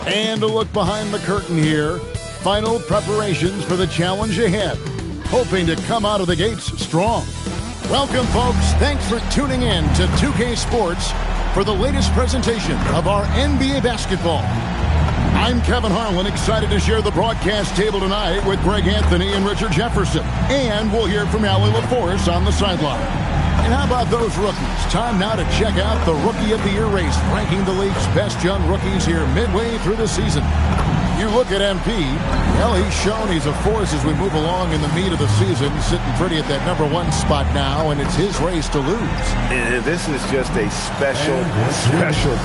And a look behind the curtain here. Final preparations for the challenge ahead. Hoping to come out of the gates strong. Welcome, folks. Thanks for tuning in to 2K Sports for the latest presentation of our NBA basketball. I'm Kevin Harlan, excited to share the broadcast table tonight with Greg Anthony and Richard Jefferson. And we'll hear from Allie LaForce on the sideline. And how about those rookies? Time now to check out the Rookie of the Year race, ranking the league's best young rookies here midway through the season. You look at MP, well, he's shown he's a force as we move along in the meat of the season, sitting pretty at that #1 spot now, and it's his race to lose. And this is just a special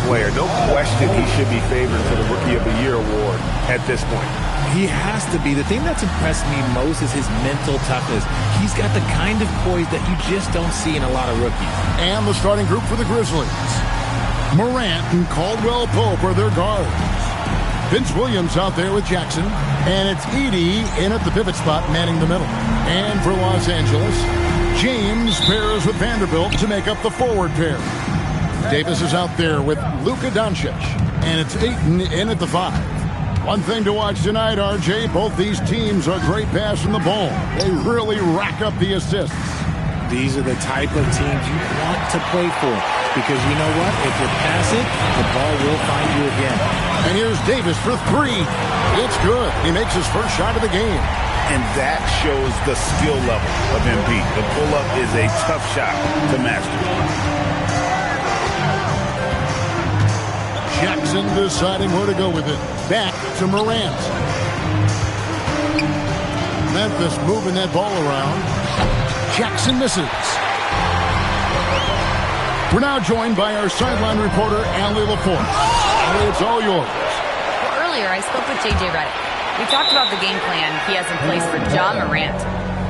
player. No question he should be favored for the Rookie of the Year award at this point. He has to be. The thing that's impressed me most is his mental toughness. He's got the kind of poise that you just don't see in a lot of rookies. And the starting group for the Grizzlies. Morant and Caldwell Pope are their guards. Vince Williams out there with Jackson. And it's Edey in at the pivot spot, manning the middle. And for Los Angeles, James pairs with Vanderbilt to make up the forward pair. Davis is out there with Luka Doncic. And it's Ayton in at the 5. One thing to watch tonight, RJ, both these teams are great passing the ball. They really rack up the assists. These are the type of teams you want to play for. Because you know what? If you pass it, the ball will find you again. And here's Davis for 3. It's good. He makes his first shot of the game. And that shows the skill level of MP. The pull-up is a tough shot to master. Jackson deciding where to go with it. Back to Morant. Memphis moving that ball around. Jackson misses. We're now joined by our sideline reporter, Allie LaForce. Allie, it's all yours. Well, earlier I spoke with J.J. Redick. We talked about the game plan he has in place for Ja Morant.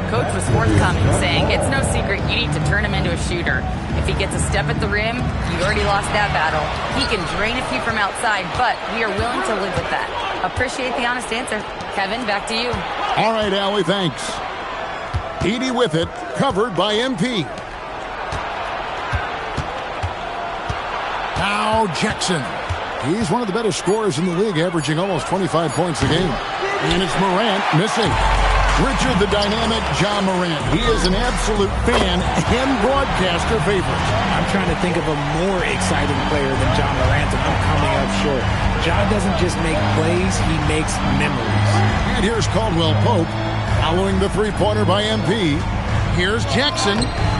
Coach was forthcoming, saying it's no secret you need to turn him into a shooter. If he gets a step at the rim, you already lost that battle. He can drain a few from outside, but we are willing to live with that. Appreciate the honest answer. Kevin, back to you. All right, Allie, thanks. Edey with it, covered by MP. Now Jackson. He's one of the better scorers in the league, averaging almost 25 points a game. And it's Morant missing. Richard, the dynamic Ja Morant. He is an absolute fan and broadcaster favorite. I'm trying to think of a more exciting player than Ja Morant, and I'm coming up short. Ja doesn't just make plays, he makes memories. And here's Caldwell Pope following the three-pointer by MP. Here's Jackson.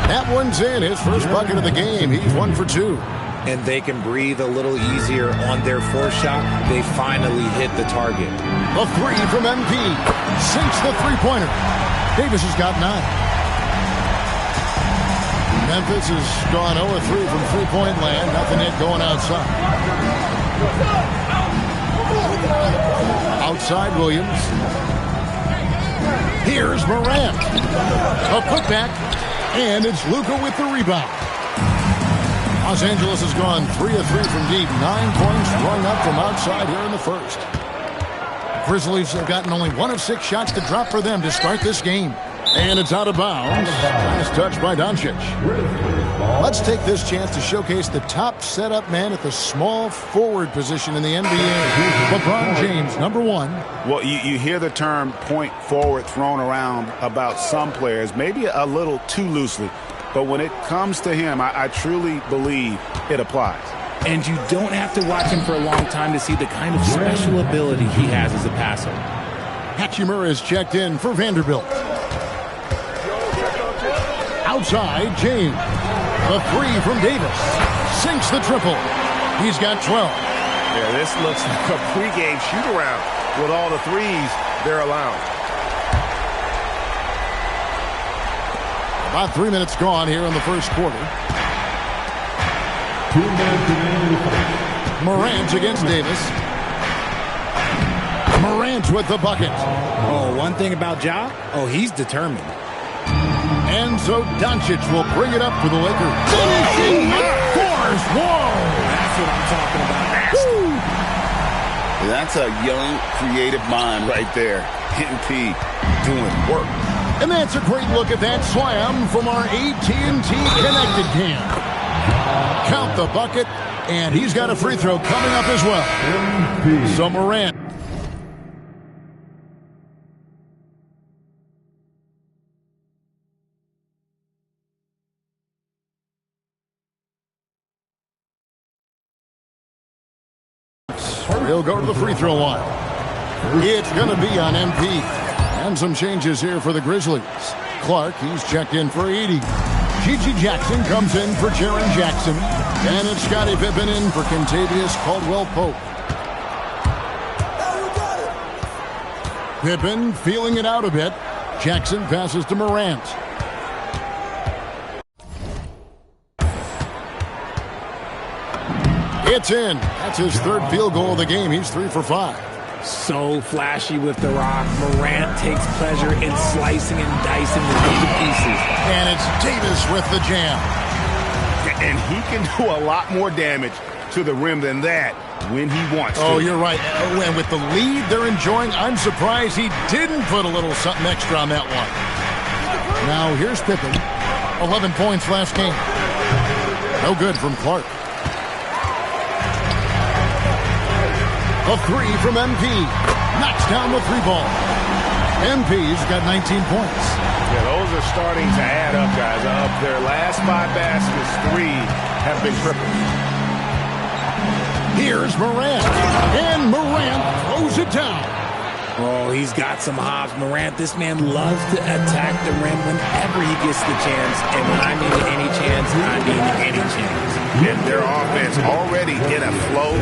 That one's in, his first bucket of the game. He's 1 for 2. And they can breathe a little easier on their fourth shot. They finally hit the target. A 3 from MP. Sinks the three-pointer. Davis has got 9. Memphis has gone 0-3 from three-point land. Nothing yet going outside. Outside Williams. Here's Morant. A putback. And it's Luka with the rebound. Los Angeles has gone 3 of 3 from deep. 9 points rung up from outside here in the first. Grizzlies have gotten only 1 of 6 shots to drop for them to start this game. And it's out of bounds. Nice touch by Doncic. Let's take this chance to showcase the top setup man at the small forward position in the NBA. LeBron James, #1. Well, you hear the term point forward thrown around about some players, maybe a little too loosely. But when it comes to him, I truly believe it applies. And you don't have to watch him for a long time to see the kind of special ability he has as a passer. Hachimura is checked in for Vanderbilt. Outside, James. The 3 from Davis. Sinks the triple. He's got 12. Yeah, this looks like a pregame shoot-around with all the threes they're allowing. About 3 minutes gone here in the first quarter. Morant against Davis. Morant with the bucket. Oh, one thing about Ja, he's determined. And so Doncic will bring it up for the Lakers. Finishing with force. Whoa! That's what I'm talking about. That's a young, creative mind right there. MP doing work. And that's a great look at that slam from our AT&T Connected Cam. Count the bucket, and he's got a free throw coming up as well. So Morant. He'll go to the free throw line. It's going to be on MP. And some changes here for the Grizzlies. Clark, he's checked in for 80. Gigi Jackson comes in for Jaren Jackson. And it's Scottie Pippen in for Kentavious Caldwell-Pope. Pippen feeling it out a bit. Jackson passes to Morant. It's in. That's his third field goal of the game. He's 3 for 5. So flashy with the rock. Morant takes pleasure in slicing and dicing the rim to pieces. And it's Davis with the jam. And he can do a lot more damage to the rim than that when he wants to. Oh, you're right. And with the lead they're enjoying, I'm surprised he didn't put a little something extra on that one. Now here's Pippen. 11 points last game. No good from Clark. A three from MP. Knocks down the three ball. MP's got 19 points. Yeah, those are starting to add up, guys. Of their last 5 baskets, 3 have been triple. Here's Morant. And Morant throws it down. Oh, he's got some hops. Morant, this man loves to attack the rim whenever he gets the chance. And when I mean any chance, I mean any chance. And their offense already in a flow.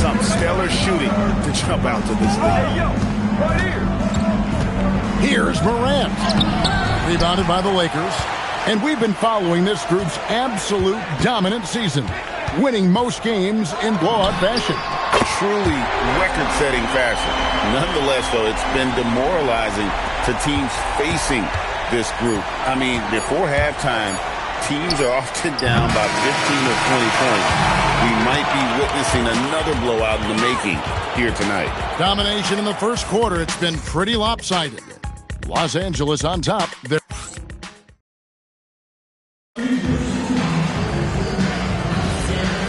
Some stellar shooting to jump out to this lead. Here's Morant. Rebounded by the Lakers. And we've been following this group's absolute dominant season, winning most games in blowout fashion. Truly record-setting fashion. Nonetheless, though, it's been demoralizing to teams facing this group. I mean, before halftime, teams are often down by 15 or 20 points. We might be witnessing another blowout in the making here tonight. Domination in the first quarter. It's been pretty lopsided. Los Angeles on top.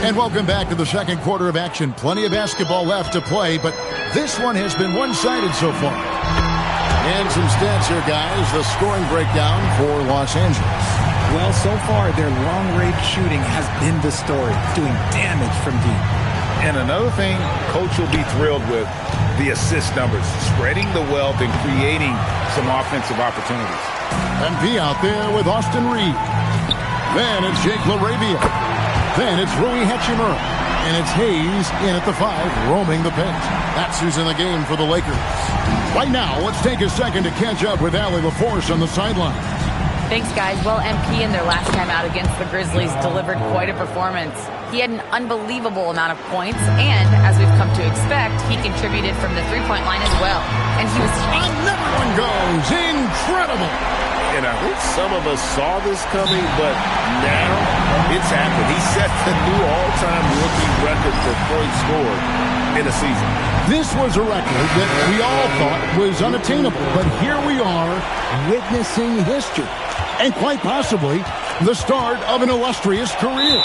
And welcome back to the second quarter of action. Plenty of basketball left to play, but this one has been one-sided so far. And some stats here, guys. The scoring breakdown for Los Angeles. Well, so far, their long-range shooting has been the story, doing damage from deep. And another thing Coach will be thrilled with, the assist numbers, spreading the wealth and creating some offensive opportunities. MP out there with Austin Reed. Then it's Jake LaRavia. Then it's Rui Hachimura. And it's Hayes in at the 5, roaming the paint. That's who's in the game for the Lakers. Right now, let's take a second to catch up with Allie LaForce on the sideline. Thanks, guys. Well, MP in their last time out against the Grizzlies delivered quite a performance. He had an unbelievable amount of points, and as we've come to expect, he contributed from the three-point line as well. And he was... Another one goes. Incredible. And I think some of us saw this coming, but now it's happened. He set the new all-time rookie record for points scored in a season. This was a record that we all thought was unattainable, but here we are witnessing history. And quite possibly the start of an illustrious career.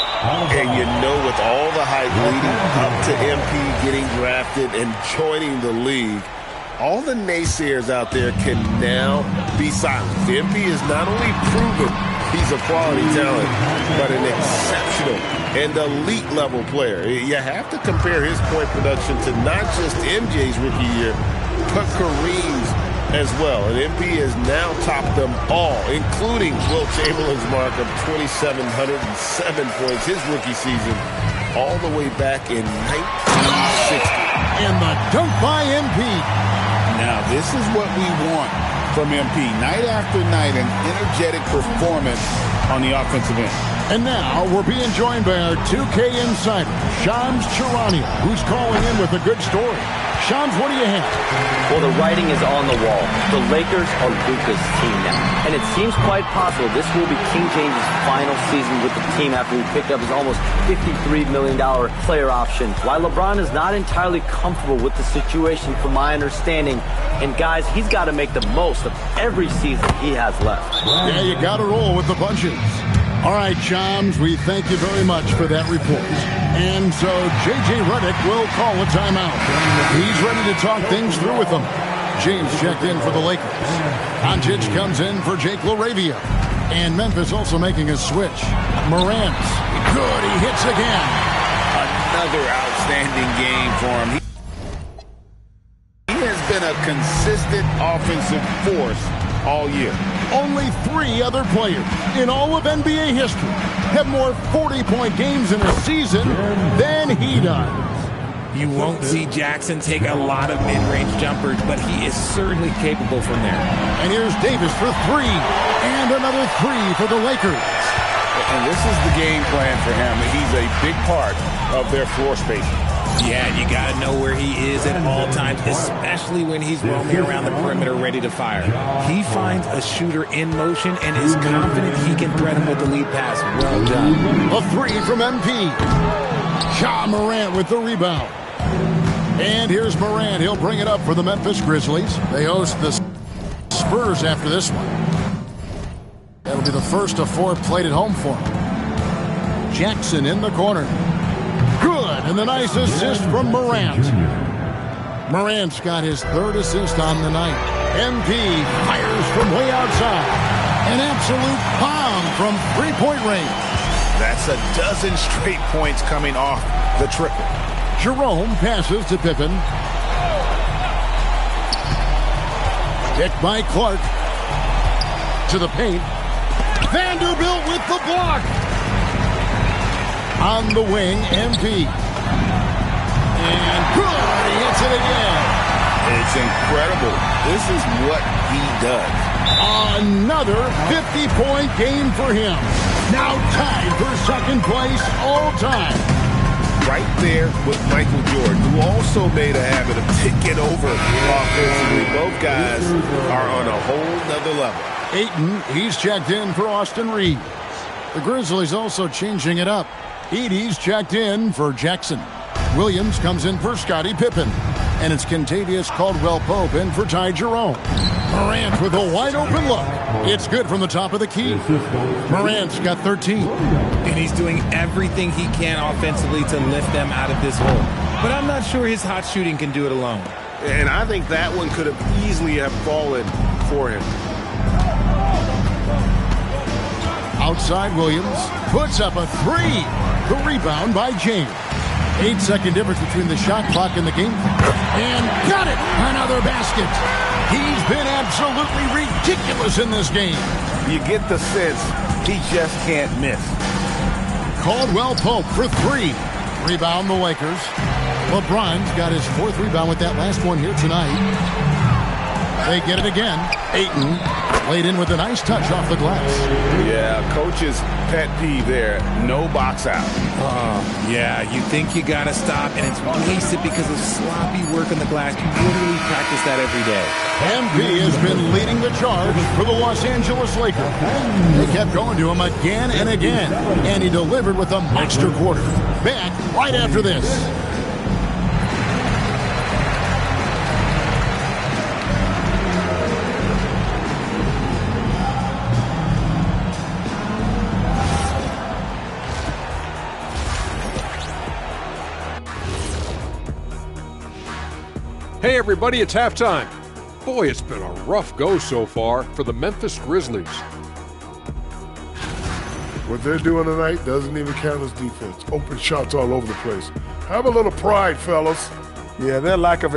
And you know, with all the hype leading up to MP getting drafted and joining the league, all the naysayers out there can now be silenced. MP is not only proven he's a quality talent, but an exceptional and elite level player. You have to compare his point production to not just MJ's rookie year, but Kareem's as well. And MP has now topped them all, including Wilt Chamberlain's mark of 2,707 points, his rookie season, all the way back in 1960. And the dunk by MP. Now, this is what we want from MP. Night after night, an energetic performance on the offensive end. And now we're being joined by our 2K insider, Shams Charania, who's calling in with a good story. Shams, what do you have? Well, the writing is on the wall. The Lakers are Luka's team now. And it seems quite possible this will be King James's final season with the team after he picked up his almost $53 million player option. While LeBron is not entirely comfortable with the situation from my understanding, and guys, he's got to make the most of every season he has left. Yeah, you got to roll with the punches. All right, Shams, we thank you very much for that report. And so J.J. Redick will call a timeout. He's ready to talk things through with them. James checked in for the Lakers. Doncic comes in for Jake LaRavia. And Memphis also making a switch. Morant, good, he hits again. Another outstanding game for him. He has been a consistent offensive force all year. Only 3 other players in all of NBA history have more 40-point games in a season than he does. You won't see Jackson take a lot of mid-range jumpers, but he is certainly capable from there. And here's Davis for 3, and another 3 for the Lakers. And this is the game plan for him. He's a big part of their floor spacing. Yeah, you got to know where he is at all times, especially when he's roaming around the perimeter ready to fire. He finds a shooter in motion and is confident he can threat him with the lead pass. Well done. A 3 from MP. Ja Morant with the rebound. And here's Morant. He'll bring it up for the Memphis Grizzlies. They host the Spurs after this one. That'll be the first of 4 played at home for him. Jackson in the corner. Good, and the nice assist from Morant. Morant's got his 3rd assist on the night. MP fires from way outside. An absolute bomb from 3-point range. That's a dozen straight points coming off the triple. Jerome passes to Pippen. Picked by Clark. To the paint. Vanderbilt with the block. On the wing, MP. And good, he hits it again. It's incredible. This is what he does. Another 50-point game for him. Now tied for 2nd place all time. Right there with Michael Jordan, who also made a habit of taking over offensively. Both guys are on a whole nother level. Ayton, he's checked in for Austin Reeves. The Grizzlies also changing it up. Edey's checked in for Jackson. Williams comes in for Scottie Pippen. And it's Kentavious Caldwell-Pope in for Ty Jerome. Morant with a wide-open look. It's good from the top of the key. Morant's got 13. And he's doing everything he can offensively to lift them out of this hole. But I'm not sure his hot shooting can do it alone. And I think that one could have easily have fallen for him. Outside Williams puts up a 3. The rebound by James. 8-second difference between the shot clock and the game clock. And got it! Another basket. He's been absolutely ridiculous in this game. You get the sense he just can't miss. Caldwell-Pope for 3. Rebound the Lakers. LeBron's got his 4th rebound with that last one here tonight. They get it again. Ayton laid in with a nice touch off the glass. Yeah, coach's pet peeve there. No box out. Yeah, you think you got to stop, and it's wasted because of sloppy work on the glass. You literally practice that every day. MP has been leading the charge for the Los Angeles Lakers. They kept going to him again and again, and he delivered with a monster quarter. Back right after this. Hey everybody, it's halftime. Boy, it's been a rough go so far for the Memphis Grizzlies. What they're doing tonight doesn't even count as defense. Open shots all over the place. Have a little pride, fellas. Yeah, their lack of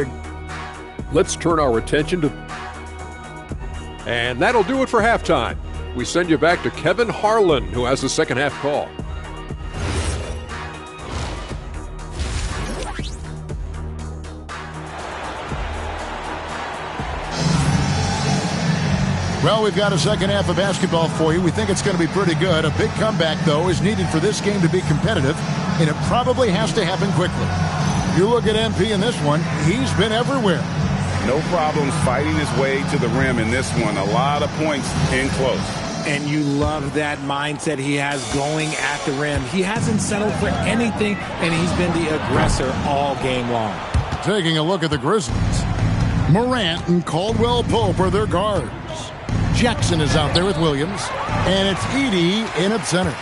Let's turn our attention to... And that'll do it for halftime. We send you back to Kevin Harlan, who has the second half call. Well, we've got a second half of basketball for you. We think it's going to be pretty good. A big comeback, though, is needed for this game to be competitive, and it probably has to happen quickly. You look at MP in this one, he's been everywhere. No problems fighting his way to the rim in this one. A lot of points in close. And you love that mindset he has going at the rim. He hasn't settled for anything, and he's been the aggressor all game long. Taking a look at the Grizzlies. Morant and Caldwell Pope are their guards. Jackson is out there with Williams, and it's Edey in at center.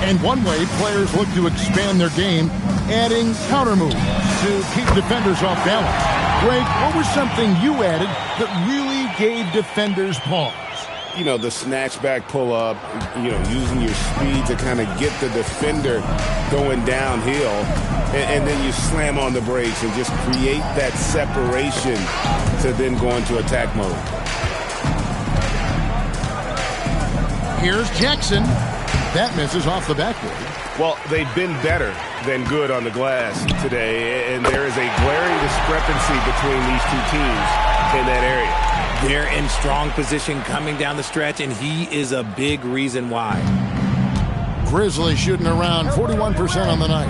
And one way players look to expand their game, adding counter moves to keep defenders off balance. Greg, what was something you added that really gave defenders pause? You know, the snatch back pull up, you know, using your speed to kind of get the defender going downhill, and then you slam on the brakes and just create that separation to then go into attack mode. Here's Jackson. That misses off the backboard. Well, they've been better than good on the glass today, and there is a glaring discrepancy between these two teams in that area. They're in strong position coming down the stretch, and he is a big reason why. Grizzlies shooting around 41% on the night.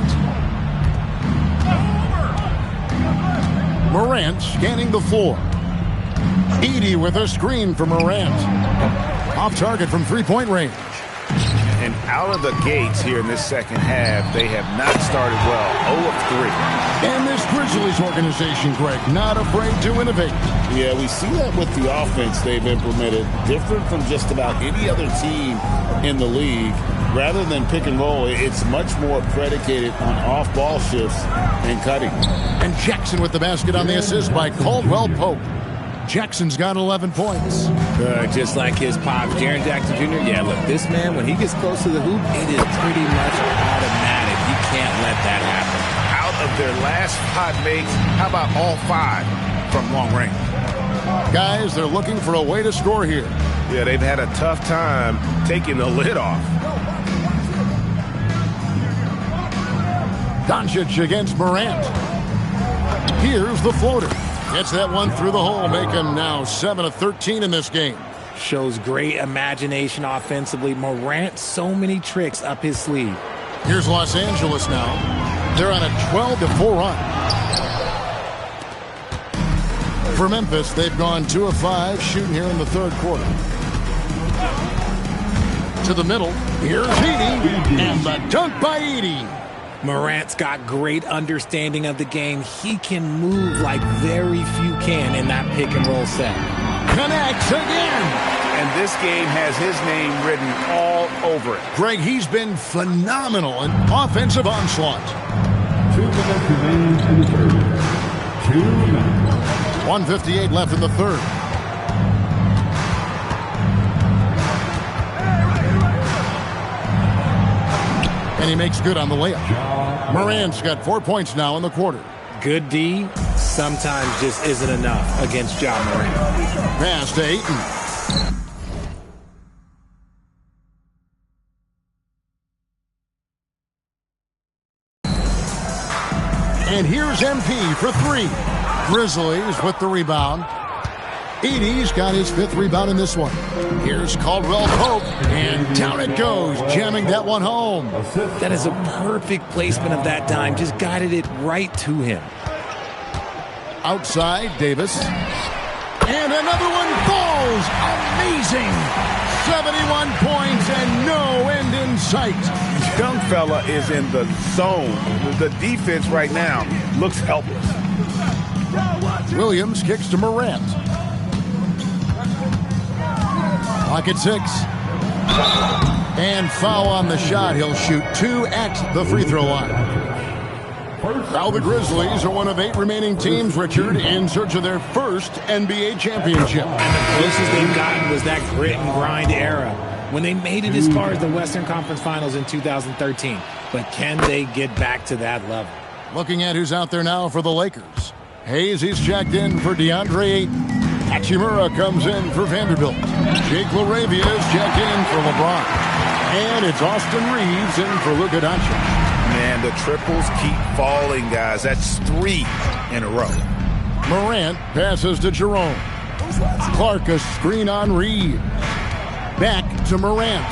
Morant scanning the floor. Edey with a screen for Morant. Off target from three-point range. And out of the gates here in this second half, they have not started well. 0 of 3. And this Grizzlies organization, Greg, not afraid to innovate. Yeah, we see that with the offense they've implemented. Different from just about any other team in the league. Rather than pick and roll, it's much more predicated on off-ball shifts and cutting. And Jackson with the basket on the assist by Caldwell Pope. Jackson's got 11 points. Just like his pops, Jaren Jackson Jr. Yeah, look, this man, when he gets close to the hoop, it is pretty much automatic. You can't let that happen. Out of their last 5 makes, how about all 5 from long range? Guys, they're looking for a way to score here. Yeah, they've had a tough time taking the lid off. Doncic against Morant. Here's the floater. Gets that one through the hole, make him now 7 of 13 in this game. Shows great imagination offensively. Morant, so many tricks up his sleeve. Here's Los Angeles now. They're on a 12-4 run. For Memphis, they've gone 2 of 5 shooting here in the third quarter. To the middle, here's Edey, and the dunk by Edey. Morant's got great understanding of the game. He can move like very few can in that pick and roll set. Connects again. And this game has his name written all over it. Greg, he's been phenomenal in offensive onslaught. 2 minutes remaining in the third. 2 minutes. 1:58 left in the third. And he makes good on the layup. Morant's got 4 points now in the quarter. Good D sometimes just isn't enough against Ja Morant. Pass to Ayton. And here's MP for 3. Grizzlies with the rebound. Edey's got his 5th rebound in this one. Here's Caldwell Pope, and down it goes, jamming that one home. That is a perfect placement of that dime. Just guided it right to him. Outside, Davis. And another one falls. Amazing. 71 points and no end in sight. Young fella is in the zone. The defense right now looks helpless. Williams kicks to Morant. Clock at 6. And foul on the shot. He'll shoot 2 at the free throw line. Now the Grizzlies are one of 8 remaining teams, Richard, in search of their first NBA championship. And the closest they've gotten was that grit and grind era when they made it as far as the Western Conference Finals in 2013. But can they get back to that level? Looking at who's out there now for the Lakers. Hayes, he's checked in for DeAndre Ayton. Hachimura comes in for Vanderbilt. Jake LaRavia is checked in for LeBron. And it's Austin Reeves in for Luka Doncic. Man, the triples keep falling, guys. That's 3 in a row. Morant passes to Jerome. Clark a screen on Reeves. Back to Morant.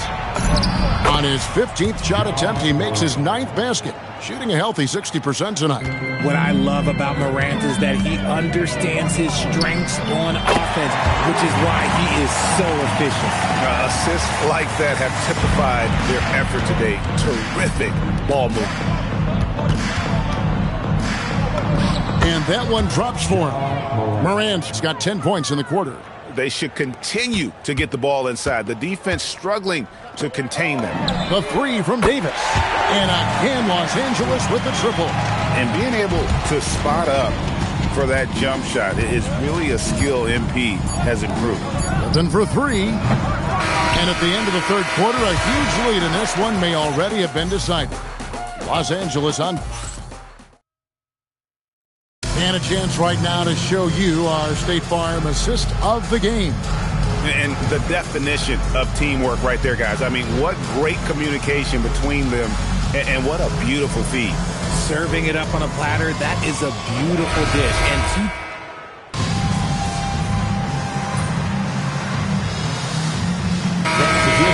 On his 15th shot attempt, he makes his 9th basket, shooting a healthy 60% tonight. What I love about Morant is that he understands his strengths on offense, which is why he is so efficient. Assists like that have typified their effort today. Terrific ball movement. And that one drops for him. Morant's got 10 points in the quarter. They should continue to get the ball inside. The defense struggling to contain them. The three from Davis. And again, Los Angeles with the triple. And being able to spot up for that jump shot is really a skill MP has improved. Then for three. And at the end of the third quarter, a huge lead in this one may already have been decided. Los Angeles on. And a chance right now to show you our State Farm assist of the game. And the definition of teamwork right there, guys. I mean, what great communication between them, and what a beautiful feed. Serving it up on a platter, that is a beautiful dish. And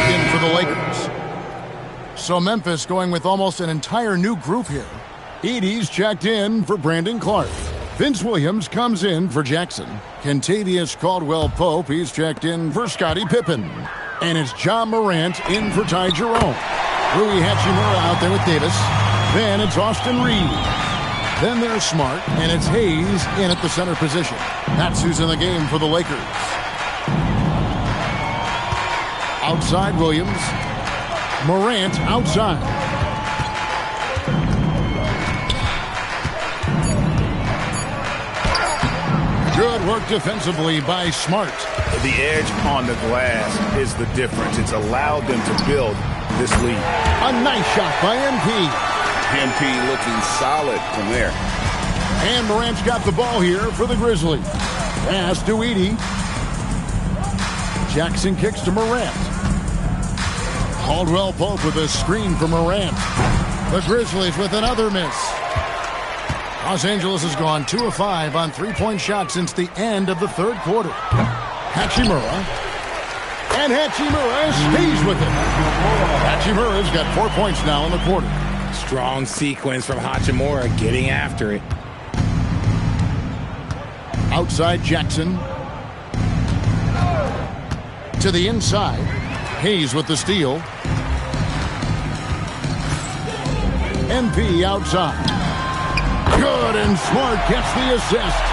in for the Lakers. So Memphis going with almost an entire new group here. Edey's checked in for Brandon Clark. Vince Williams comes in for Jackson. Kentavious Caldwell-Pope, he's checked in for Scottie Pippen. And it's John Morant in for Ty Jerome. Rui Hachimura out there with Davis. Then it's Austin Reed. Then there's Smart, and it's Hayes in at the center position. That's who's in the game for the Lakers. Outside Williams. Morant outside. Good work defensively by Smart. The edge on the glass is the difference. It's allowed them to build this lead. A nice shot by MP. MP looking solid from there. And Morant's got the ball here for the Grizzlies. Pass to Edey. Jackson kicks to Morant. Caldwell-Pope with a screen for Morant. The Grizzlies with another miss. Los Angeles has gone 2 of 5 on three-point shots since the end of the third quarter. Hachimura. And Hachimura stays with it. Hachimura's got 4 points now in the quarter. strong sequence from Hachimura getting after it. Outside Jackson. To the inside. Hayes with the steal. MP outside. Good, and Smart gets the assist.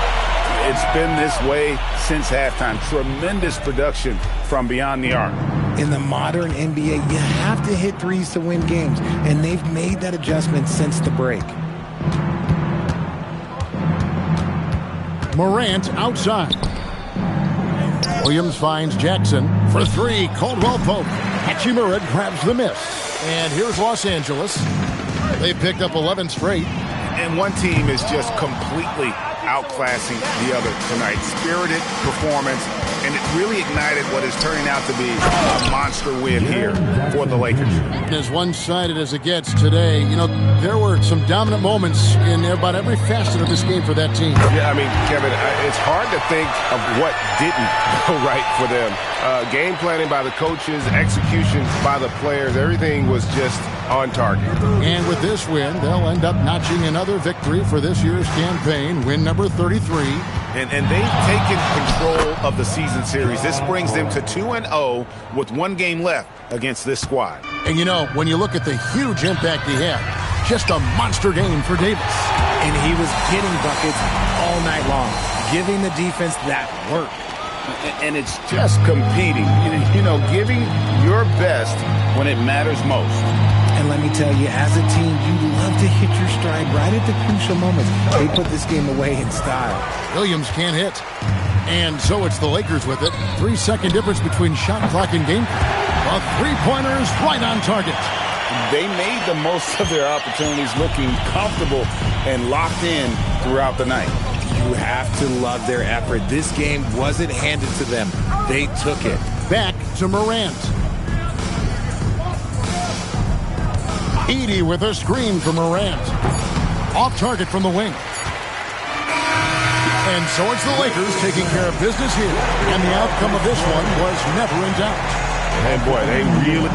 It's been this way since halftime. Tremendous production from beyond the arc. In the modern NBA, you have to hit threes to win games, and they've made that adjustment since the break. Morant outside. Williams finds Jackson for three. Caldwell-Pope. Hachimura grabs the miss. And here's Los Angeles. They picked up 11 straight. And one team is just completely outclassing the other tonight. Spirited performance, and it really ignited what is turning out to be a monster win here for the Lakers. As one-sided as it gets today, you know, there were some dominant moments in about every facet of this game for that team. Yeah, I mean, Kevin, it's hard to think of what didn't go right for them. Game planning by the coaches, execution by the players, everything was just on target. And with this win, they'll end up notching another victory for this year's campaign, win number 33. And they've taken control of the season series. This brings them to 2-0 with one game left against this squad. And you know, when you look at the huge impact he had, just a monster game for Davis. And he was getting buckets all night long, giving the defense that work. And it's just competing, you know, giving your best when it matters most. And let me tell you, as a team, you love to hit your stride right at the crucial moments. They put this game away in style. Williams can't hit. And so it's the Lakers with it. 3-second difference between shot clock and game clock. The three-pointers right on target. They made the most of their opportunities, looking comfortable and locked in throughout the night. You have to love their effort. This game wasn't handed to them. They took it. Back to Morant. Edey with a screen for Morant. Off target from the wing. And so it's the Lakers taking care of business here. And the outcome of this one was never in doubt. And boy, they really...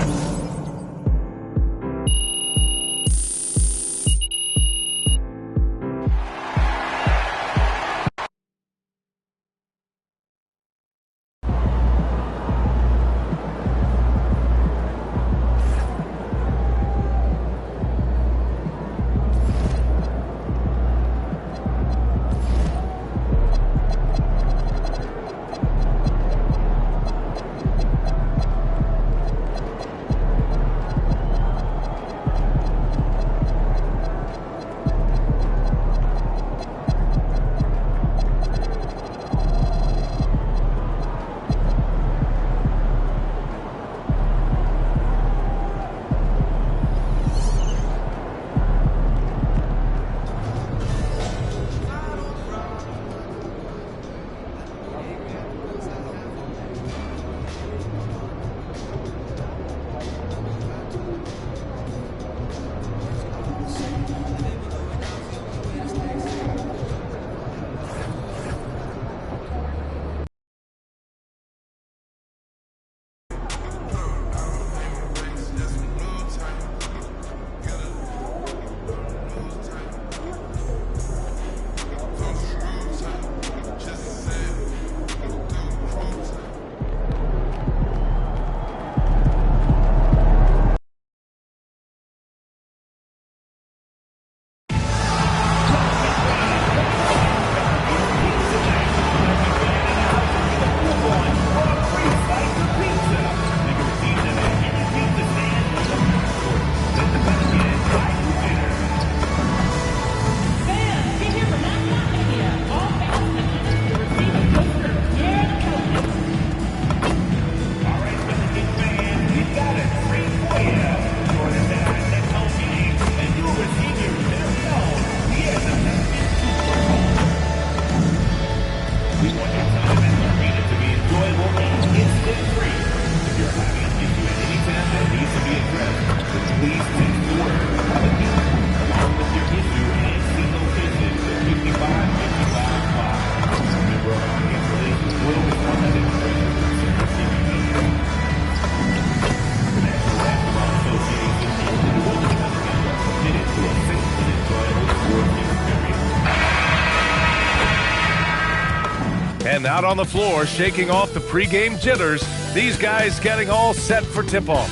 And out on the floor, shaking off the pregame jitters, these guys getting all set for tip-off.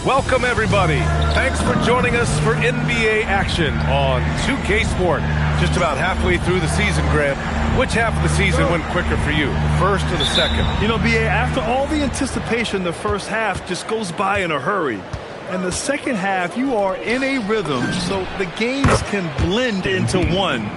Welcome, everybody. Thanks for joining us for NBA action on 2K Sport. Just about halfway through the season, Grant. Which half of the season went quicker for you, the first or the second? You know, B.A., after all the anticipation, the first half just goes by in a hurry. And the second half, you are in a rhythm, so the games can blend into one.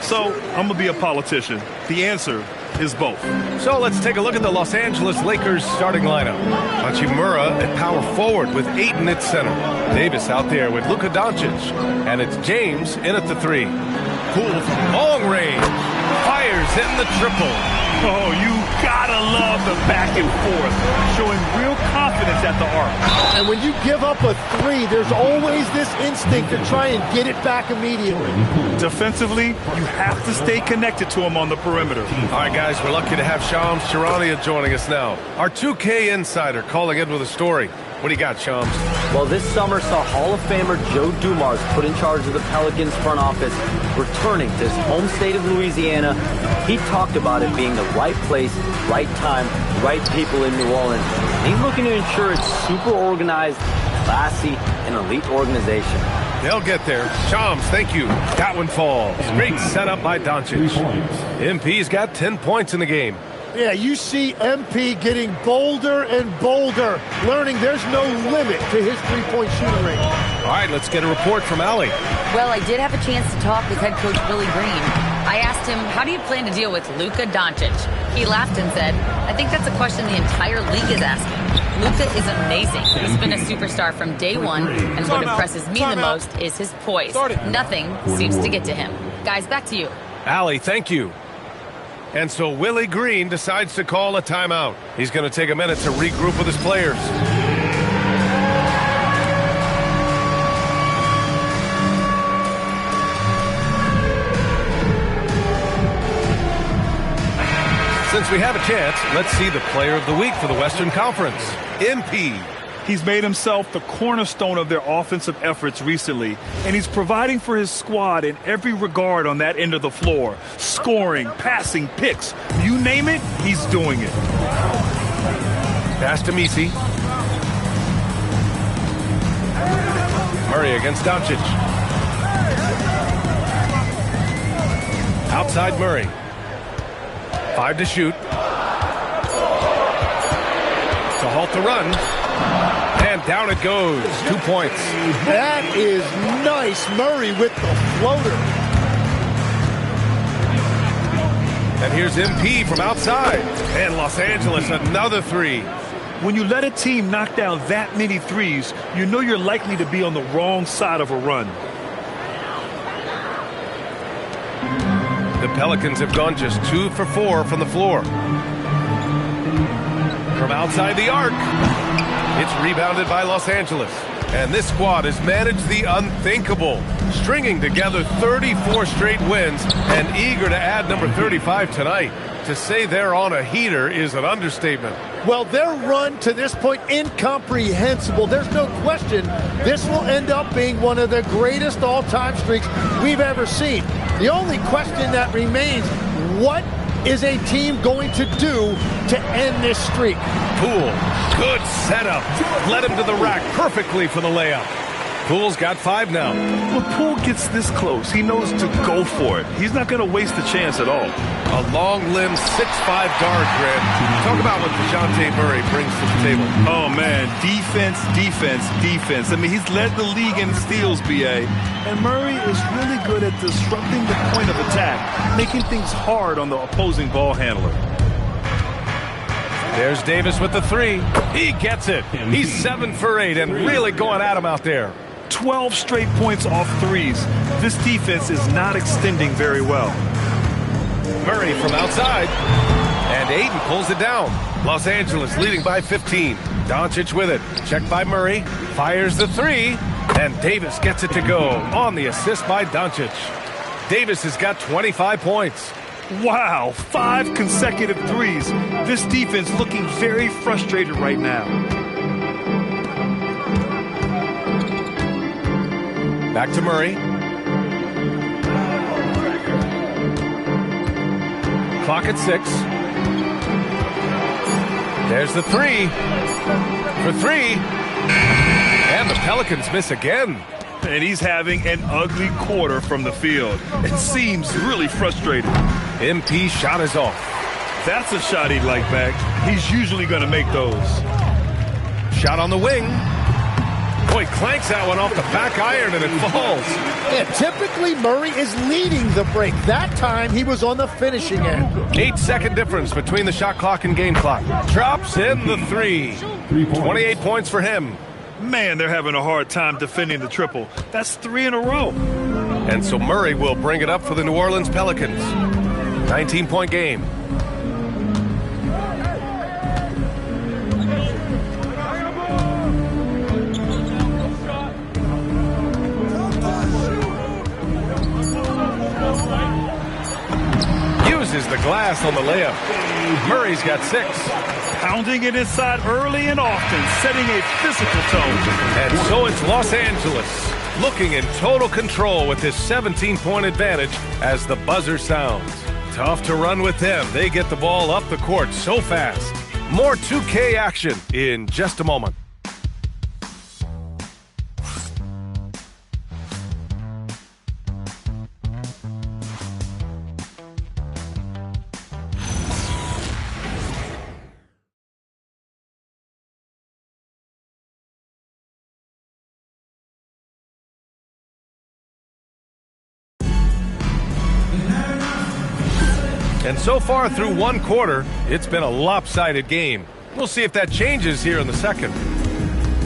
So I'm going to be a politician. The answer is both. So let's take a look at the Los Angeles Lakers starting lineup. Hachimura at power forward with Ayton at center. Davis out there with Luka Doncic. And it's James in at the 3. Poole from long range. Fires hitting the triple. Oh, you gotta love the back and forth. Showing real confidence at the arc. And when you give up a 3, there's always this instinct to try and get it back immediately. Defensively, you have to stay connected to him on the perimeter. All right, guys, we're lucky to have Shams Charania joining us now. Our 2K insider calling in with a story. What do you got, Shams? Well, this summer saw Hall of Famer Joe Dumars put in charge of the Pelicans front office, returning to his home state of Louisiana. He talked about it being the right place, right time, right people in New Orleans. He's looking to ensure it's super organized, classy, and elite organization. They'll get there. Shams, thank you. That one falls. Great setup by Doncic. MP's got 10 points in the game. Yeah, you see MP getting bolder and bolder, learning there's no limit to his three-point shooting range. All right, let's get a report from Allie. Well, I did have a chance to talk with head coach Willie Green. I asked him, how do you plan to deal with Luka Doncic? He laughed and said, I think that's a question the entire league is asking. Luka is amazing. He's been a superstar from day one, and what impresses me the most is his poise. Nothing seems to get to him. Guys, back to you. Allie, thank you. And so Willie Green decides to call a timeout. He's going to take a minute to regroup with his players. since we have a chance, let's see the player of the week for the Western Conference, MP. He's made himself the cornerstone of their offensive efforts recently, and he's providing for his squad in every regard on that end of the floor. Scoring, passing, picks, you name it, he's doing it. Pass to Misi. Murray against Doncic. Outside Murray. 5 to shoot. To halt the run. And down it goes. 2 points. That is nice. Murray with the floater. And here's MP from outside. And Los Angeles, another three. When you let a team knock down that many threes, you know you're likely to be on the wrong side of a run. The Pelicans have gone just 2 for 4 from the floor. From outside the arc. It's rebounded by Los Angeles. And this squad has managed the unthinkable, stringing together 34 straight wins and eager to add number 35 tonight. To say they're on a heater is an understatement. Well, their run to this point, incomprehensible. There's no question this will end up being one of the greatest all-time streaks we've ever seen. The only question that remains, what is a team going to do to end this streak? Poole, good setup. Led him to the rack perfectly for the layup. Poole's got 5 now. When Poole gets this close, he knows to go for it. He's not going to waste the chance at all. A long-limbed 6'5" guard, Grant. Talk about what DeJounte Murray brings to the table. Oh, man. Defense, defense, defense. I mean, he's led the league in steals, B.A. And Murray is really good at disrupting the point of attack, making things hard on the opposing ball handler. There's Davis with the 3. He gets it. He's 7 for 8 and really going at him out there. 12 straight points off threes. This defense is not extending very well. Murray from outside. And Ayton pulls it down. Los Angeles leading by 15. Doncic with it. Checked by Murray. Fires the 3. And Davis gets it to go on the assist by Doncic. Davis has got 25 points. Wow, 5 consecutive threes. This defense looking very frustrated right now. Back to Murray. Clock at 6. There's the 3. For 3. And the Pelicans miss again. And he's having an ugly quarter from the field. It seems really frustrating. MP shot is off. That's a shot he'd like back. He's usually going to make those. Shot on the wing. Boy, clanks that one off the back iron and it falls. Yeah, typically Murray is leading the break. That time he was on the finishing end. 8-second difference between the shot clock and game clock. Drops in the 3. 28 points for him. Man, they're having a hard time defending the triple. That's 3 in a row. And so Murray will bring it up for the New Orleans Pelicans. 19-point game. Uses the glass on the layup. Murray's got 6. Pounding it inside early and often, setting a physical tone. And so it's Los Angeles, looking in total control with this 17-point advantage as the buzzer sounds. Tough to run with them. They get the ball up the court so fast. More 2K action in just a moment. And so far through one quarter, it's been a lopsided game. We'll see if that changes here in the second.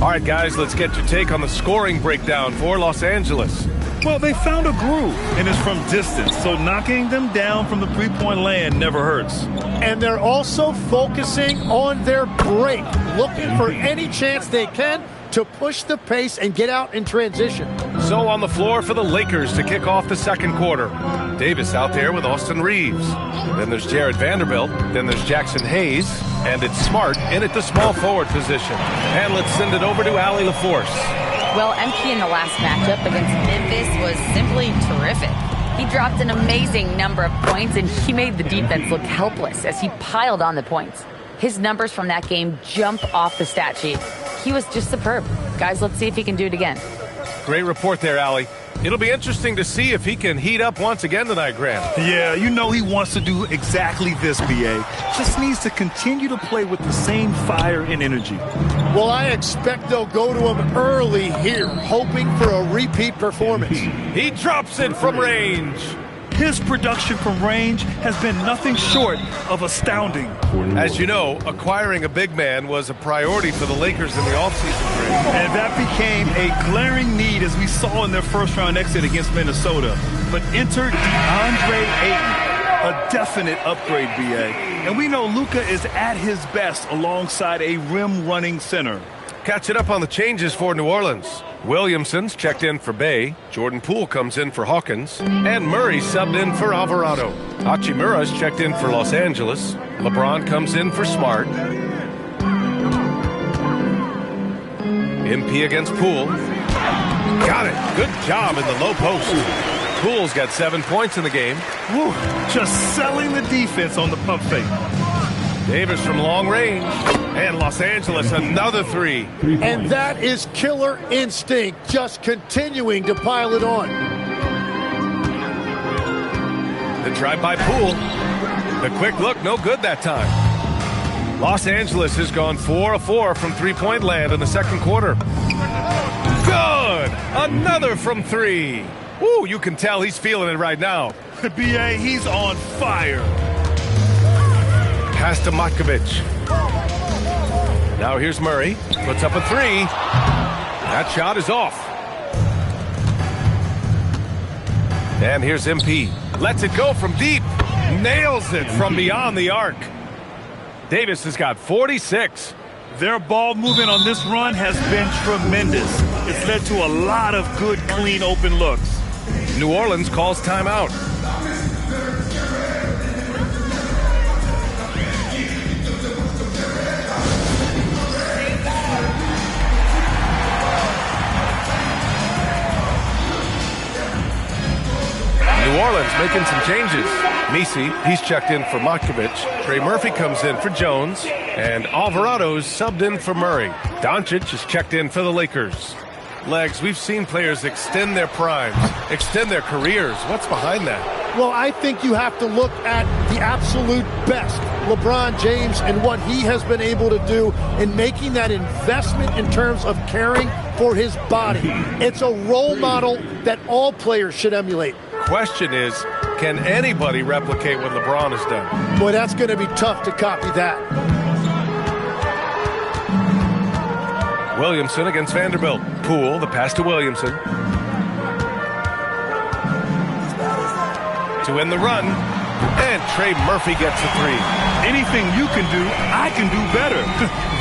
All right, guys, let's get your take on the scoring breakdown for Los Angeles. Well, they found a groove, and it's from distance, so knocking them down from the three-point land never hurts. And they're also focusing on their break, looking for any chance they can to push the pace and get out in transition. So on the floor for the Lakers to kick off the second quarter. Davis out there with Austin Reeves. Then there's Jared Vanderbilt. Then there's Jackson Hayes. And it's Smart in at the small forward position. And let's send it over to Allie LaForce. Well, MP in the last matchup against Memphis was simply terrific. He dropped an amazing number of points, and he made the defense look helpless as he piled on the points. His numbers from that game jump off the stat sheet. He was just superb. Guys, let's see if he can do it again. Great report there, Allie. It'll be interesting to see if he can heat up once again tonight, Grant. Yeah, you know he wants to do exactly this, B.A. Just needs to continue to play with the same fire and energy. Well, I expect they'll go to him early here, hoping for a repeat performance. He drops it from range. His production from range has been nothing short of astounding. As you know, acquiring a big man was a priority for the Lakers in the offseason. And that became a glaring need as we saw in their first-round exit against Minnesota. But enter DeAndre Ayton, a definite upgrade, B.A. And we know Luka is at his best alongside a rim-running center. Catching up on the changes for New Orleans. Williamson's checked in for Bay. Jordan Poole comes in for Hawkins. And Murray subbed in for Alvarado. Hachimura's checked in for Los Angeles. LeBron comes in for Smart. MP against Poole. Got it. Good job in the low post. Poole's got 7 points in the game. Woo, just selling the defense on the pump fake. Davis from long range. And Los Angeles, another three. And that is killer instinct, just continuing to pile it on. The drive by Poole. The quick look, no good that time. Los Angeles has gone 4 of 4 from three-point land in the second quarter. Good! Another from three. Woo, you can tell he's feeling it right now. B.A., he's on fire. Pass to Matkovic. Now here's Murray. Puts up a three. That shot is off. And here's MP. Lets it go from deep. Nails it from beyond the arc. Davis has got 46. Their ball movement on this run has been tremendous. It's led to a lot of good, clean, open looks. New Orleans calls timeout. New Orleans making some changes. Misi, he's checked in for Matkovic. Trey Murphy comes in for Jones. And Alvarado's subbed in for Murray. Doncic is checked in for the Lakers. Legs, we've seen players extend their primes, extend their careers. What's behind that? Well, I think you have to look at the absolute best, LeBron James, and what he has been able to do in making that investment in terms of caring for his body. It's a role model that all players should emulate. Question is, can anybody replicate what LeBron has done? Boy, that's going to be tough to copy that. Williamson against Vanderbilt. Poole, the pass to Williamson. To end the run. And Trey Murphy gets a three. Anything you can do, I can do better.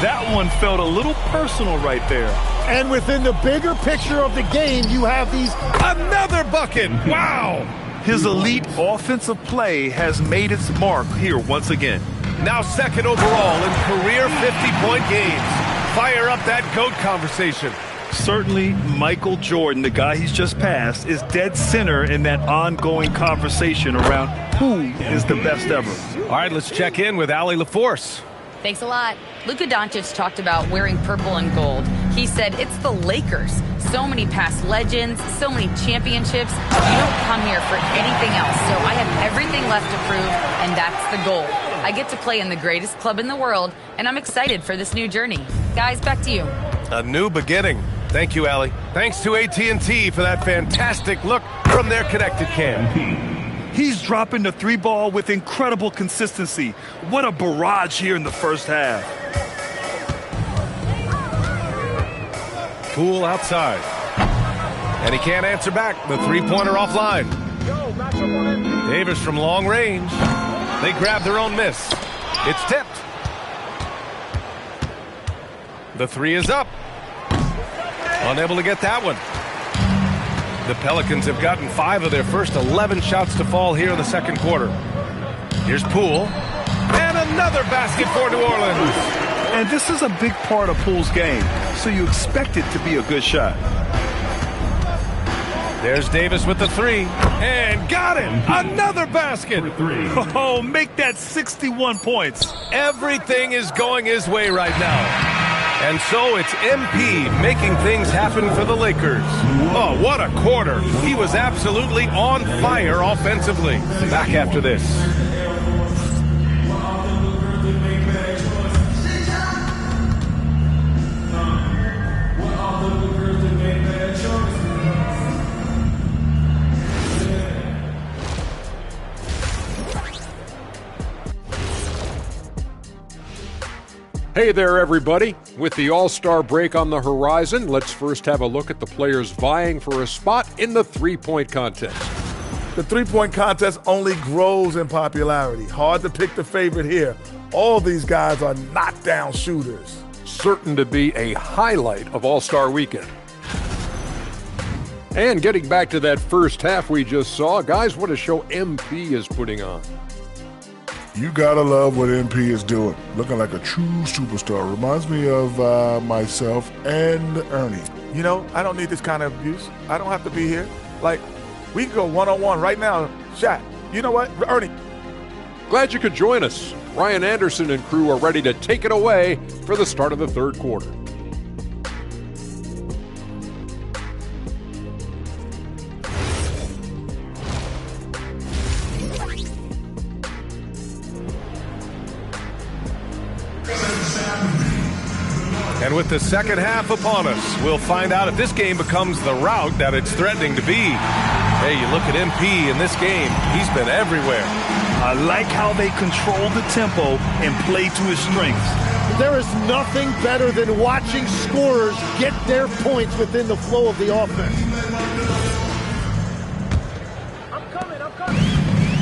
That one felt a little personal right there. And within the bigger picture of the game, you have these... Another bucket! Wow! His elite offensive play has made its mark here once again. Now second overall in career 50-point games. Fire up that GOAT conversation. Certainly, Michael Jordan, the guy he's just passed, is dead center in that ongoing conversation around who is the best ever. All right, let's check in with Allie LaForce. Thanks a lot. Luka Doncic talked about wearing purple and gold. He said it's the Lakers. So many past legends, so many championships. You don't come here for anything else. So I have everything left to prove, and that's the goal. I get to play in the greatest club in the world, and I'm excited for this new journey. Guys, back to you. A new beginning. Thank you, Allie. Thanks to AT&T for that fantastic look from their connected cam. He's dropping the three ball with incredible consistency. What a barrage here in the first half. Poole outside. And he can't answer back. The three-pointer offline. Davis from long range. They grab their own miss. It's tipped. The three is up. Unable to get that one. The Pelicans have gotten 5 of their first 11 shots to fall here in the second quarter. Here's Poole. And another basket for New Orleans. And this is a big part of Poole's game, so you expect it to be a good shot. There's Davis with the 3. And got it! Another basket! Oh, make that 61 points. Everything is going his way right now. And so it's MP making things happen for the Lakers. Oh, what a quarter. He was absolutely on fire offensively. Back after this. Hey there, everybody. With the All-Star break on the horizon, let's first have a look at the players vying for a spot in the three-point contest. The three-point contest only grows in popularity. Hard to pick the favorite here. All these guys are knockdown shooters. Certain to be a highlight of All-Star Weekend. And getting back to that first half we just saw, guys, what a show MP is putting on. You gotta love what MP is doing. Looking like a true superstar. Reminds me of myself and Ernie. You know, I don't need this kind of abuse. I don't have to be here. Like, we can go one-on-one right now. Shaq, you know what? Ernie. Glad you could join us. Ryan Anderson and crew are ready to take it away for the start of the third quarter. And with the second half upon us, we'll find out if this game becomes the rout that it's threatening to be. Hey, you look at MP in this game, he's been everywhere. I like how they control the tempo and play to his strengths. There is nothing better than watching scorers get their points within the flow of the offense.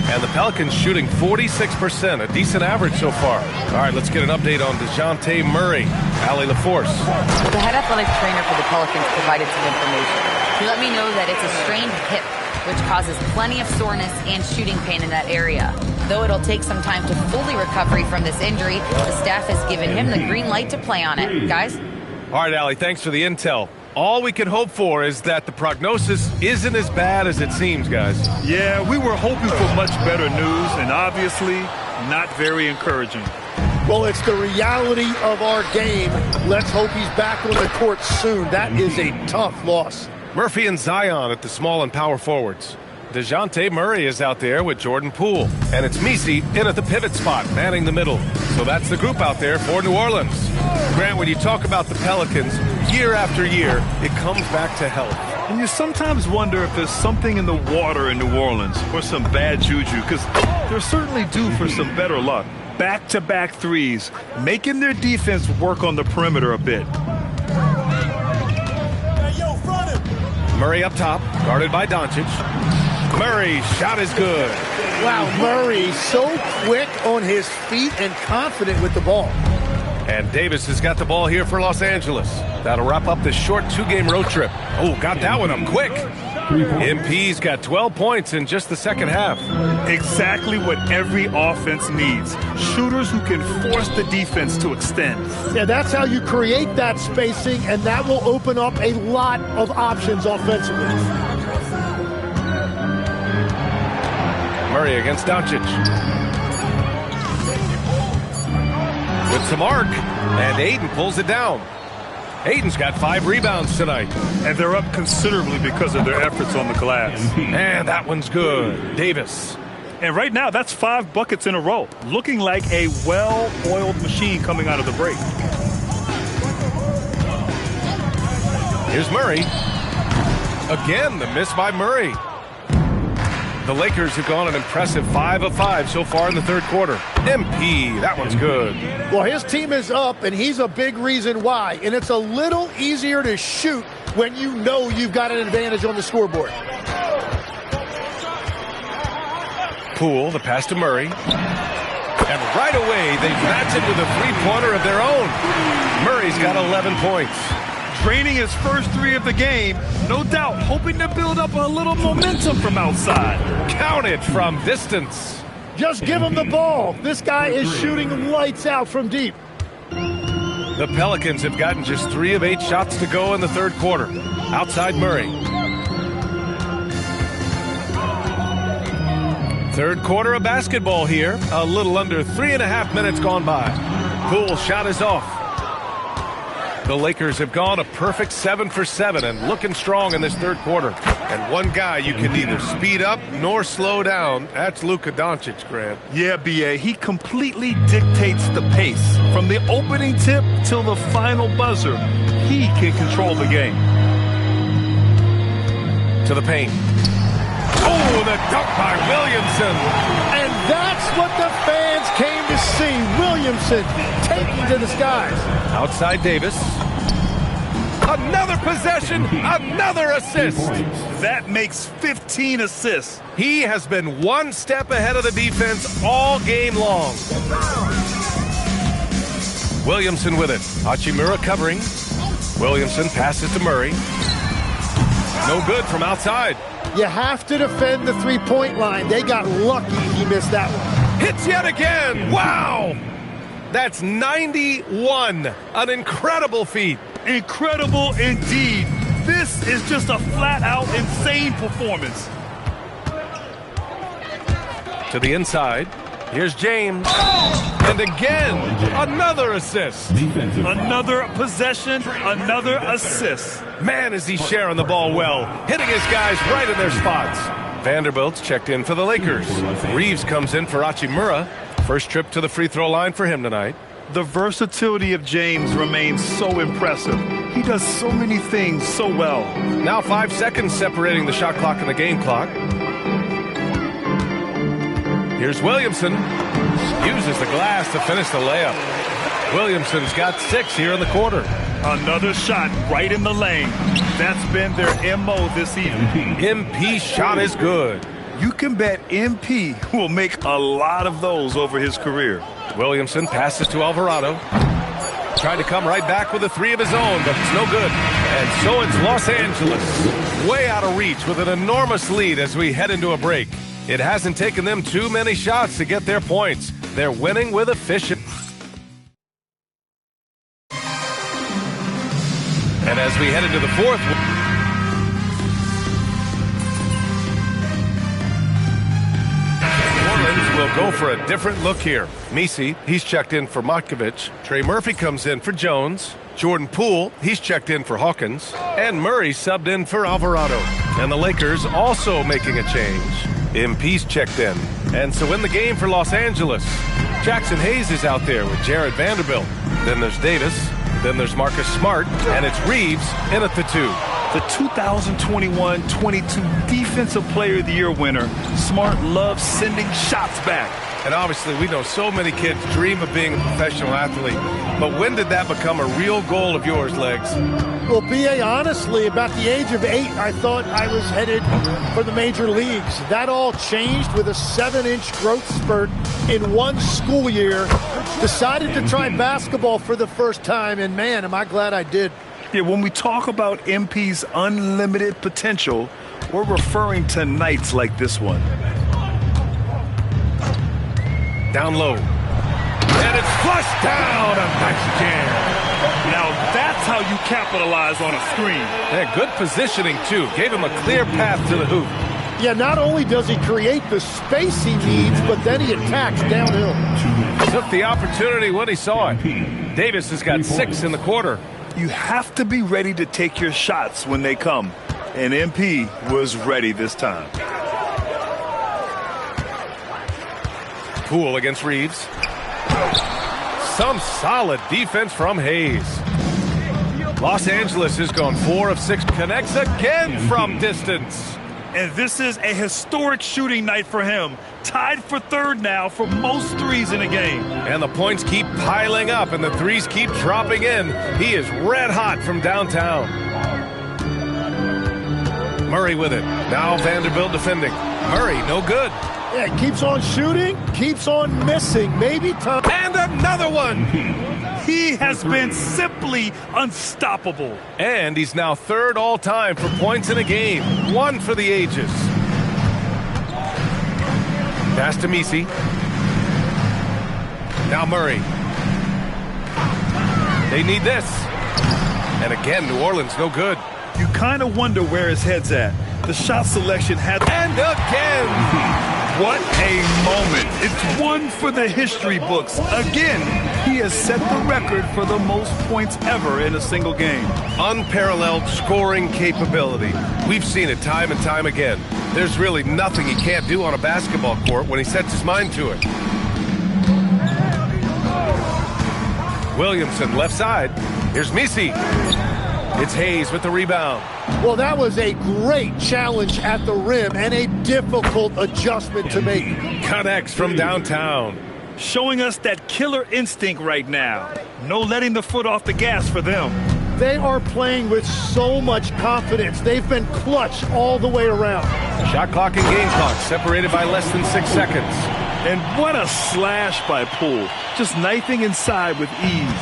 And the Pelicans shooting 46%, a decent average so far. All right, let's get an update on DeJounte Murray. Allie LaForce. The head athletic trainer for the Pelicans provided some information. He let me know that it's a strained hip, which causes plenty of soreness and shooting pain in that area. Though it'll take some time to fully recover from this injury, the staff has given him the green light to play on it. Guys? All right, Allie, thanks for the intel. All we can hope for is that the prognosis isn't as bad as it seems, guys. Yeah, we were hoping for much better news, and obviously not very encouraging. Well, it's the reality of our game. Let's hope he's back on the court soon. That is a tough loss. Murphy and Zion at the small and power forwards. DeJounte Murray is out there with Jordan Poole. And it's Messi in at the pivot spot, manning the middle. So that's the group out there for New Orleans. Grant, when you talk about the Pelicans, year after year, it comes back to health. And you sometimes wonder if there's something in the water in New Orleans or some bad juju, because they're certainly due for some better luck. Back-to-back threes, making their defense work on the perimeter a bit. Murray up top, guarded by Doncic. Murray, shot is good. Wow, Murray so quick on his feet and confident with the ball. And Davis has got the ball here for Los Angeles. That'll wrap up this short two-game road trip. Oh, got that one up quick. MP's got 12 points in just the second half. Exactly what every offense needs. Shooters who can force the defense to extend. Yeah, that's how you create that spacing, and that will open up a lot of options offensively. Murray against Doncic. With some arc, and Aiden pulls it down. Aiden's got 5 rebounds tonight. And they're up considerably because of their efforts on the glass. And that one's good. Davis. And right now, that's 5 buckets in a row. Looking like a well-oiled machine coming out of the break. Here's Murray. Again, the miss by Murray. The Lakers have gone an impressive 5 of 5 so far in the third quarter. MP, that one's good. Well, his team is up, and he's a big reason why. And it's a little easier to shoot when you know you've got an advantage on the scoreboard. Poole, the pass to Murray. And right away, they match it with a three-pointer of their own. Murray's got 11 points. draining his first 3 of the game. No doubt hoping to build up a little momentum from outside. Count it from distance. Just give him the ball. This guy is shooting lights out from deep. The Pelicans have gotten just 3 of 8 shots to go in the third quarter. Outside Murray. Third quarter of basketball here. A little under 3.5 minutes gone by. Poole shot is off. The Lakers have gone a perfect 7 for 7 and looking strong in this third quarter. And one guy you can neither speed up nor slow down. That's Luka Doncic, Grant. Yeah, B.A. He completely dictates the pace. From the opening tip till the final buzzer, he can control the game. To the paint. Oh, the dunk by Williamson. And that's what the fans came to see. Williamson taking to the skies. Outside Davis. Another possession, another assist. That makes 15 assists. He has been one step ahead of the defense all game long. Williamson with it. Hachimura covering. Williamson passes to Murray. No good from outside. You have to defend the three-point line. They got lucky he missed that one. Hits yet again. Wow. That's 91. An incredible feat. Incredible indeed. This is just a flat-out insane performance. To the inside. Here's James. And again, another assist. Another possession, another assist. Man, is he sharing the ball well. Hitting his guys right in their spots. Vanderbilt's checked in for the Lakers. Reeves comes in for Hachimura. First trip to the free throw line for him tonight. The versatility of James remains so impressive. He does so many things so well. Now 5 seconds separating the shot clock and the game clock. Here's Williamson. Uses the glass to finish the layup. Williamson's got 6 here in the quarter. Another shot right in the lane. That's been their MO this evening. MP's shot is good. You can bet MP will make a lot of those over his career. Williamson passes to Alvarado. Tried to come right back with a 3 of his own, but it's no good. And so it's Los Angeles. Way out of reach with an enormous lead as we head into a break. It hasn't taken them too many shots to get their points. They're winning with efficiency. And as we head into the fourth, Orleans will go for a different look here. Misi, he's checked in for Motkovich. Trey Murphy comes in for Jones. Jordan Poole, he's checked in for Hawkins. And Murray subbed in for Alvarado. And the Lakers also making a change. MP's checked in. And so in the game for Los Angeles, Jackson Hayes is out there with Jared Vanderbilt. Then there's Davis. Then there's Marcus Smart. And it's Reeves in at the 2. The 2021-22 Defensive Player of the Year winner, Smart loves sending shots back. And obviously we know so many kids dream of being a professional athlete. But when did that become a real goal of yours, Legs? Well, B.A., honestly, about the age of 8, I thought I was headed for the major leagues. That all changed with a 7-inch growth spurt in one school year. Decided to try basketball for the first time, and man, am I glad I did. Yeah, when we talk about MP's unlimited potential, we're referring to nights like this one. Down low. And it's flushed down. A nice jam. Now that's how you capitalize on a screen. Yeah, good positioning, too. Gave him a clear path to the hoop. Yeah, not only does he create the space he needs, but then he attacks downhill. Took the opportunity when he saw it. Davis has got 6 in the quarter. You have to be ready to take your shots when they come. And MP was ready this time. Poole against Reeves. Some solid defense from Hayes. Los Angeles has gone 4 of 6. Connects again from distance. And this is a historic shooting night for him. Tied for 3rd now for most threes in a game. And the points keep piling up and the threes keep dropping in. He is red hot from downtown. Murray with it. Now Vanderbilt defending. Murray, no good. Yeah, keeps on shooting, keeps on missing. Maybe time. And another one. He has been simply unstoppable. And he's now third all-time for points in a game. One for the ages. Pass to Misi. Now Murray. They need this. And again, New Orleans no good. You kind of wonder where his head's at. The shot selection had... And again! What a moment. It's one for the history books. Again, he has set the record for the most points ever in a single game. Unparalleled scoring capability. We've seen it time and time again. There's really nothing he can't do on a basketball court when he sets his mind to it. Williamson, left side. Here's Misi. It's Hayes with the rebound. Well, that was a great challenge at the rim and a difficult adjustment to make. Connects from downtown. Showing us that killer instinct right now. No letting the foot off the gas for them. They are playing with so much confidence. They've been clutch all the way around. Shot clock and game clock separated by less than 6 seconds. And what a slash by Poole. Just knifing inside with ease.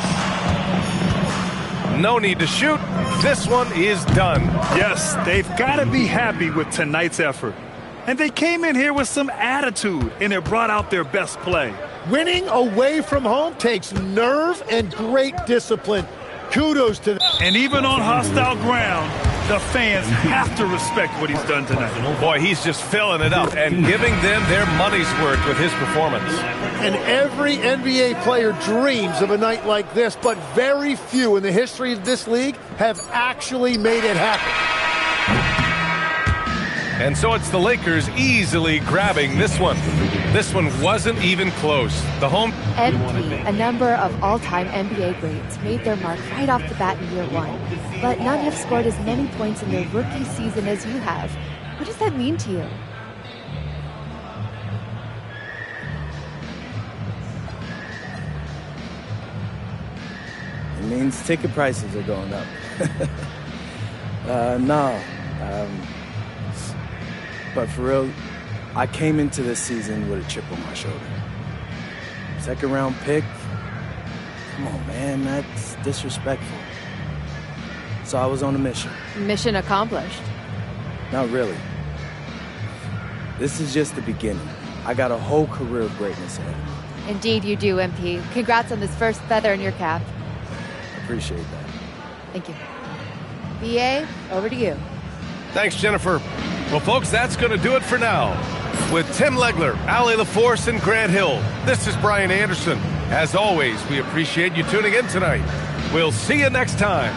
No need to shoot. This one is done. Yes, they've got to be happy with tonight's effort. And they came in here with some attitude, and it brought out their best play. Winning away from home takes nerve and great discipline. Kudos to them. And even on hostile ground, the fans have to respect what he's done tonight. Boy, he's just filling it up and giving them their money's worth with his performance. And every NBA player dreams of a night like this, but very few in the history of this league have actually made it happen. And so it's the Lakers easily grabbing this one. This one wasn't even close. The home... Empty, a number of all-time NBA greats made their mark right off the bat in year one. But none have scored as many points in their rookie season as you have. What does that mean to you? It means ticket prices are going up. But for real, I came into this season with a chip on my shoulder. Second round pick? Come on, man, that's disrespectful. So I was on a mission. Mission accomplished. Not really. This is just the beginning. I got a whole career of greatness ahead. Indeed you do, MP. Congrats on this first feather in your cap. Appreciate that. Thank you. BA, over to you. Thanks, Jennifer. Well, folks, that's going to do it for now. With Tim Legler, Allie LaForce, and Grant Hill, this is Brian Anderson. As always, we appreciate you tuning in tonight. We'll see you next time.